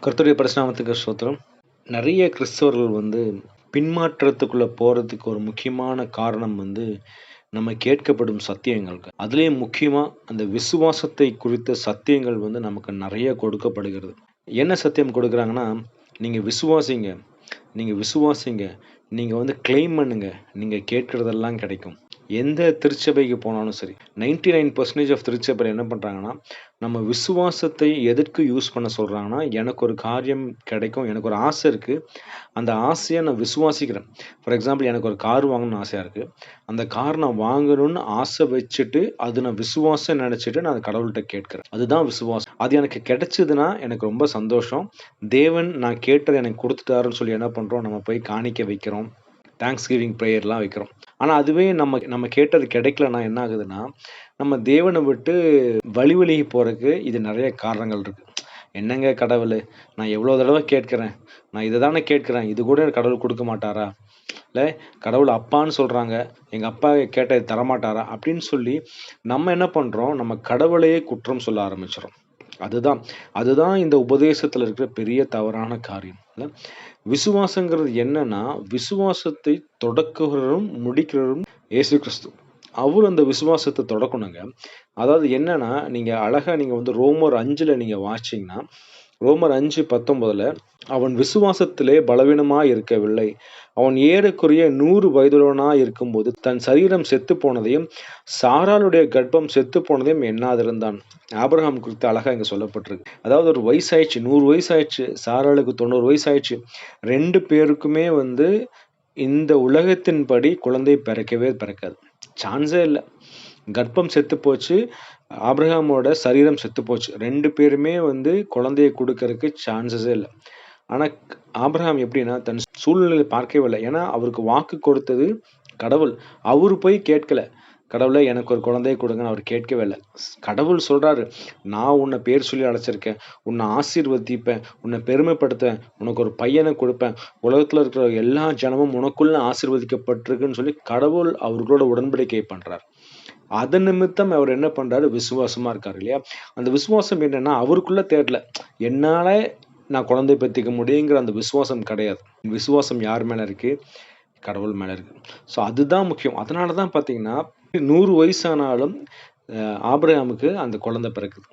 கர்த்தருடைய பரிசுநாமத்துக்கு ஸ்தோத்திரம். நெறைய கிறிஸ்தவர்கள் பின்மாற்றத்துக்குள்ள போறதுக்கு ஒரு முக்கியமான காரணம் நம்ம கேட்கப்படும் சத்தியங்கள்ங்க. அதிலேயும் முக்கியமா அந்த விசுவாசத்தை குறித்த சத்தியங்கள் நமக்கு நெறைய கொடுக்கப்படுகிறது. என்ன சத்தியம் கொடுக்குறாங்கன்னா, "நீங்க விசுவாசிங்க, நீங்க விசுவாசிங்க, நீங்க கிளைம் பண்ணுங்க, நீங்க கேட்கிறதெல்லாம் கிடைக்கும்." எந்த திருச்சபைக்கு போனாலும் சரி, 99% ஆஃப் திருச்சபையில என்ன பண்றாங்கன்னா, நம்ம விசுவாசத்தை எதற்கு யூஸ் பண்ண சொல்றாங்கன்னா, எனக்கு ஒரு காரியம் கிடைக்கும், எனக்கு ஒரு ஆசை இருக்கு. அந்த ஆசைய நான் விசுவாசிக்கிறேன். ஃபார் எக்ஸாம்பிள் எனக்கு ஒரு கார் வாங்கணும்னு ஆசையா இருக்கு. அந்த கார் நான் வாங்கணும்னு ஆசை வச்சுட்டு, அது நான் விசுவாசம் நெனச்சுட்டு நான் கடவுள்ட்ட கேட்கிறேன். அதுதான் விசுவாசம். அது எனக்கு கிடைச்சதுன்னா எனக்கு ரொம்ப சந்தோஷம். தேவன் நான் கேட்டத எனக்கு குடுத்துட்டாருன்னு சொல்லி என்ன பண்றோம், நம்ம போய் காணிக்கை வைக்கிறோம். தேங்க்ஸ் கிவிங் பிரேயர்லாம் வைக்கிறோம். ஆனா அதுவே நம்ம நம்ம கேட்டது கிடைக்கலன்னா என்ன ஆகுதுன்னா, நம்ம தேவன விட்டு வழி விலகி போறதுக்கு இது நெறைய காரணங்கள் இருக்கு. என்னங்க கடவுளு, நான் எவ்வளோ தடவ கேட்கிறேன். நான் இத தானே கேட்கிறேன். இது கூட கடவுள் குடுக்க மாட்டாரா? இல்ல கடவுள் அப்பான்னு சொல்றாங்க. எங்க அப்பா கேட்டத தரமாட்டாரா? அப்படின்னு சொல்லி நம்ம என்ன பண்றோம், நம்ம கடவுளையே குற்றம் சொல்ல ஆரம்பிச்சுர்றோம். அதுதான் அதுதான் இந்த உபதேசத்துல இருக்கிற பெரிய தவறான காரியம். இல்ல? விசுவாசங்கிறது என்னன்னா, விசுவாசத்தை தொடக்குகிறவரும், முடிக்கிறவரும் இயேசு கிறிஸ்து. அவரு அந்த விசுவாசத்த தொடக்கணுங்க. அதாவது என்னன்னா, நீங்க அழகா ரோமர் 5ல நீங்க வாசிச்சீங்கன்னா, ரோமர் 5:19 அவன் விசுவாசத்திலே பலவீனமாய் இருக்கவில்லை. அவன் ஏறக்குறைய 100 வயதுள்ளவனாய் இருக்கும்போது, தன் சரீரம் செத்துப் போனதையும், சாராளுடைய கர்ப்பம் செத்துப் போனதையும் எண்ணாதிருந்தான். ஆபிரகாம் குறித்து அழகா இங்க சொல்லப்பட்டிருக்கு. அதாவது ஒரு வயசாயிடுச்சு, 100 வயசாயிடுச்சு. சாராளுக்கு 90 வயசாயிடுச்சு. 2 பேருக்குமே இந்த உலகத்தின்படி குழந்தை பிறக்கவே பிறக்காது. சான்ஸே இல்ல. கர்ப்பம் செத்து போச்சு. ஆபிரகாமோட சரீரம் செத்து போச்சு. 2 பேருமே குழந்தைய குடுக்கறக்கு சான்ஸஸே இல்ல. ஆனா ஆபிரகாம் எப்படின்னா, தன் சூழ்நிலையை பார்க்கவே இல்ல. ஏன்னா, அவருக்கு வாக்கு கொடுத்தது கடவுள். அவரு போய் கேட்கல. கடவுளே எனக்கு ஒரு குழந்தைய குடுங்கன்னு அவர் கேட்கவே இல்ல. கடவுள் சொல்றாரு, "நான் உன்ன பேர் சொல்லி அழைச்சிருக்கேன். உன்ன ஆசீர்வதிப்பேன். உன்ன பெருமைப்படுத்துவேன். உனக்கு ஒரு பையன குடுப்பேன். உலகத்துல இருக்கிற எல்லா ஜனமும் உனக்குள்ள ஆசீர்வதிக்கப்பட்டிருக்குன்னு" சொல்லி கடவுள் அவர்களோட உடன்படிக்கை பண்றார். அதன் நிமித்தம் அவர் என்ன பண்றாரு? விசுவாசமா இருக்காரு இல்லையா? அந்த விசுவாசம் என்னன்னா, அவருக்குள்ள தேடல. என்னால நான் குழந்தை பெத்துக்க முடியுங்கிற அந்த விசுவாசம் கிடையாது. விசுவாசம் யார் மேல இருக்கு? கடவுள் மேல இருக்கு. ஸோ அதுதான் முக்கியம். அதனால தான் பார்த்தீங்கன்னா, 100 வயசானாலும் ஆபிரகாமுக்கு அந்த குழந்தை பிறக்குது.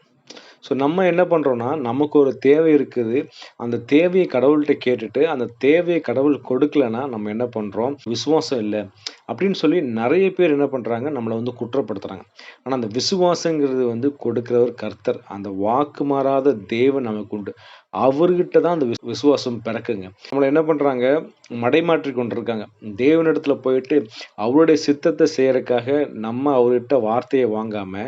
ஸோ நம்ம என்ன பண்றோம்னா, நமக்கு ஒரு தேவை இருக்குது. அந்த தேவைய கடவுள்ட்ட கேட்டுட்டு, அந்த தேவைய கடவுள் கொடுக்கலன்னா, நம்ம என்ன பண்றோம்? விசுவாசம் இல்ல. அப்படின்னு சொல்லி நெறைய பேர் என்ன பண்றாங்க? நம்மள குற்றப்படுத்துறாங்க. ஆனா அந்த விசுவாசங்கிறது கொடுக்கிறவர் கர்த்தர். அந்த வாக்கு மாறாத தேவன் நமக்கு உண்டு. அவர்கிட்ட தான் அந்த விசுவாசம் பிறக்குங்க. நம்மள என்ன பண்றாங்க? மடைமாற்றிக் கொண்டிருக்காங்க. தேவனிடத்துல போயிட்டு அவருடைய சித்தத்த செய்யறக்காக நம்ம அவர்கிட்ட வார்த்தைய வாங்காம,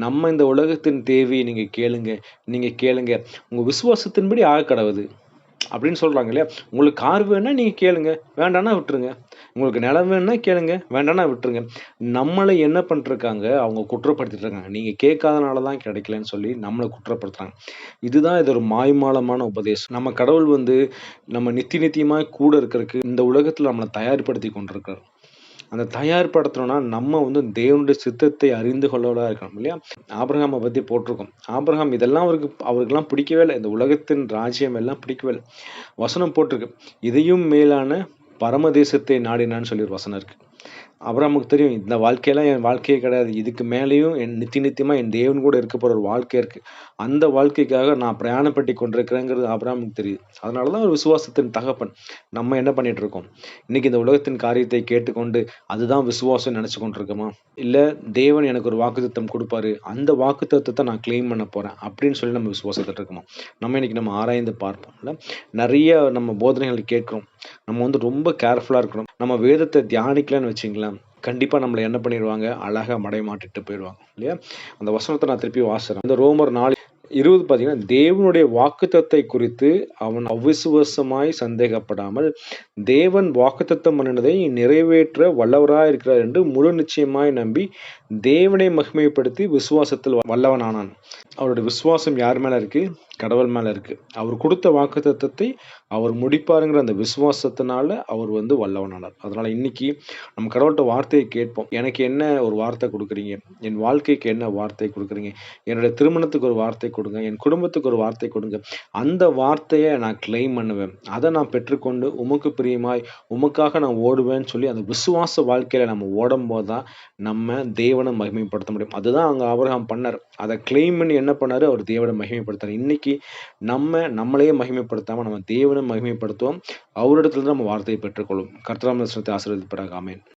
நம்ம இந்த உலகத்தின் தேவைய நீங்க கேளுங்க, நீங்க கேளுங்க. உங்க விசுவாசத்தின்படி ஆக கடவுது. அப்படின்னு சொல்றாங்க இல்லையா? உங்களுக்கு கார் வேணும்னா நீங்க கேளுங்க. வேண்டான்னா விட்டுருங்க. உங்களுக்கு நிலம் வேணும்னா கேளுங்க. வேண்டான்னா விட்டுருங்க. நம்மள என்ன பண்ணிட்டுருக்காங்க, அவங்க குற்றப்படுத்திட்டு இருக்காங்க. நீங்க கேட்காதனால தான் கிடைக்கலன்னு சொல்லி நம்மள குற்றப்படுத்துறாங்க. இதுதான் இது ஒரு மாய்மாலமான உபதேசம். நம்ம கடவுள் நம்ம நித்தியமாய் கூட இருக்கறக்கு இந்த உலகத்துல நம்மள தயார்படுத்தி கொண்டிருக்கிறார். அந்த தயார்படுத்தணும்னா நம்ம தேவனுடைய சித்தத்தை அறிந்து கொள்ளவரா இருக்கணும் இல்லையா? ஆபிரகாம பத்தி போட்டிருக்கோம். ஆபிரகாம் இதெல்லாம் அவருக்கெல்லாம் பிடிக்கவே இல்ல. இந்த உலகத்தின் ராஜ்யம் எல்லாம் பிடிக்கவே இல்ல. வசனம் போட்டிருக்கு. இதையும் மேலான பரமதேசத்தை நாடினான்னு சொல்லி ஒரு வசனம் இருக்கு. ஆபிரகாமுக்கு தெரியும் இந்த வாழ்க்கையெல்லாம் என் வாழ்க்கையே கிடையாது. இதுக்கு மேலேயும் நித்தியமா என் தேவன் கூட இருக்க போற ஒரு வாழ்க்கை இருக்கு. அந்த வாழ்க்கைக்காக நான் பிரயாணப்பட்டு கொண்டிருக்கிறேங்கிறது ஆபிரகாமுக்கு தெரியுது. அதனால தான் ஒரு விசுவாசத்தின் தகப்பன். நம்ம என்ன பண்ணிட்டு இருக்கோம்? இன்னைக்கு இந்த உலகத்தின் காரியத்தை கேட்டுக்கொண்டு அதுதான் விசுவாசம்னு நினைச்சு கொண்டிருக்கோமா? இல்ல தேவன் எனக்கு ஒரு வாக்குத்தத்தம் குடுப்பாரு. அந்த வாக்குத்தத்தத்த நான் கிளைம் பண்ண போறேன். அப்படின்னு சொல்லி நம்ம விசுவாசத்துல இருக்கோமா? இன்னைக்கு நம்ம ஆராய்ந்து பார்ப்போம். இல்ல நெறைய நம்ம போதனைகள் கேட்கிறோம். நம்ம ரொம்ப கேர்ஃபுல்லா இருக்கணும். நம்ம வேதத்த தியானிக்கலன்னு வச்சுக்கங்களேன், கண்டிப்பா நம்மள என்ன பண்ணிருவாங்க, அழகா மடைமாற்றிட்டு போயிருவாங்க. இல்லையா? அந்த வசனத்த நான் திருப்பி வாசிக்கிறேன். இந்த ரோமர் 4:20 பார்த்தீங்கன்னா, தேவனுடைய வாக்குத்தத்தை குறித்து அவன் அவிசுவாசமாய் சந்தேகப்படாமல், தேவன் வாக்குத்தத்தம் பண்ணினதை நிறைவேற்ற வல்லவராய் இருக்கிறார் என்று முழு நிச்சயமாய் நம்பி, தேவனை மகிமைப்படுத்தி விசுவாசத்தில் வல்லவனானான். அவருடைய விசுவாசம் யார் மேல இருக்கு? கடவுள் மேல இருக்கு. அவர் குடுத்த வாக்குத்தத்தத்தை அவர் முடிப்பாருங்கிற அந்த விசுவாசத்தினால அவர் வல்லவனானார். அதனால இன்னைக்கு நம்ம கடவுள்ட்ட வார்த்தையை கேட்போம். எனக்கு என்ன ஒரு வார்த்தை குடுக்குறீங்க? என் வாழ்க்கைக்கு என்ன வார்த்தை குடுக்குறீங்க? என்னுடைய திருமணத்துக்கு ஒரு வார்த்தை கொடுங்க. என் குடும்பத்துக்கு ஒரு வார்த்தை கொடுங்க. அந்த வார்த்தைய நான் கிளைம் பண்ணுவேன். அத நான் பெற்றுக்கொண்டு உமக்கு பிரியமாய், உமக்காக நான் ஓடுவேன்னு சொல்லி அந்த விசுவாச வாழ்க்கையில நம்ம ஓடும்போது தான், நம்ம தேவன மகிமைப்படுத்த முடியும். அதுதான் அங்க ஆபிரகாம் பண்ணாரு. அத கிளைம் பண்ணி என்ன பண்ணாரு? அவர் தேவன மகிமைப்படுத்துறாரு. இன்னைக்கு நம்மளையே மகிமைப்படுத்தாம, நம்ம தேவன மகிமைப்படுத்துவோம். அவரிடத்திலிருந்து நம்ம வார்த்தையை பெற்றுக்கொள்வோம். கர்த்தர் நாம ஆசீர்வதிப்பாராக. ஆமென்.